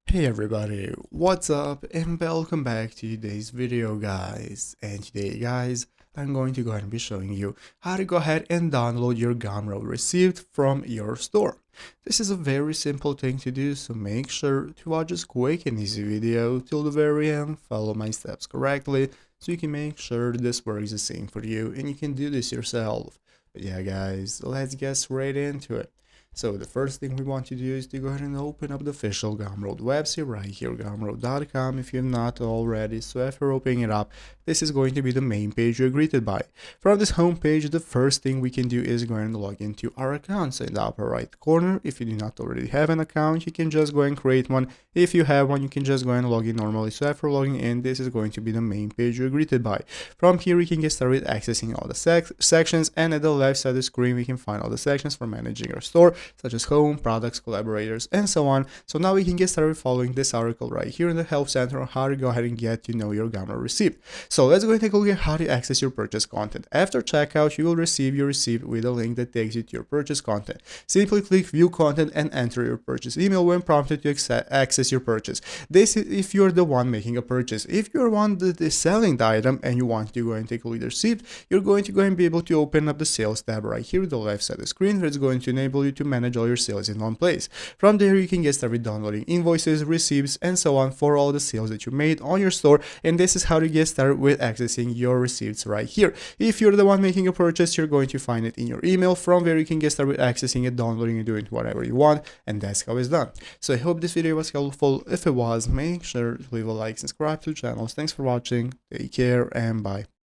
Hey everybody, what's up and welcome back to today's video guys. And today guys, I'm going to go ahead and be showing you how to go ahead and download your Gumroad receipt from your store. This is a very simple thing to do, so make sure to watch this quick and easy video till the very end, follow my steps correctly, so you can make sure this works the same for you and you can do this yourself. But yeah guys, let's get straight into it. So the first thing we want to do is to go ahead and open up the official Gumroad website right here, gumroad.com, if you've not already. So after opening it up, this is going to be the main page you're greeted by. From this home page, the first thing we can do is go ahead and log into our account. So in the upper right corner, if you do not already have an account, you can just go and create one. If you have one, you can just go and log in normally. So after logging in, this is going to be the main page you're greeted by. From here, we can get started accessing all the sections, and at the left side of the screen, we can find all the sections for managing our store, such as home, products, collaborators, and so on. So now we can get started following this article right here in the help center on how to go ahead and get to know your Gumroad receipt. So let's go and take a look at how to access your purchase content. After checkout, you will receive your receipt with a link that takes you to your purchase content. Simply click view content and enter your purchase email when prompted to access your purchase. This is if you're the one making a purchase. If you're one that is selling the item and you want to go and take a look at the receipt, you're going to go and be able to open up the sales tab right here on the left side of the screen, where it's going to enable you to manage all your sales in one place. From there, you can get started downloading invoices, receipts, and so on for all the sales that you made on your store. And this is how to get started with accessing your receipts right here. If you're the one making a purchase, you're going to find it in your email. From where you can get started with accessing it, downloading and doing whatever you want. And that's how it's done. So I hope this video was helpful. If it was, make sure to leave a like, subscribe to the channel. Thanks for watching. Take care and bye.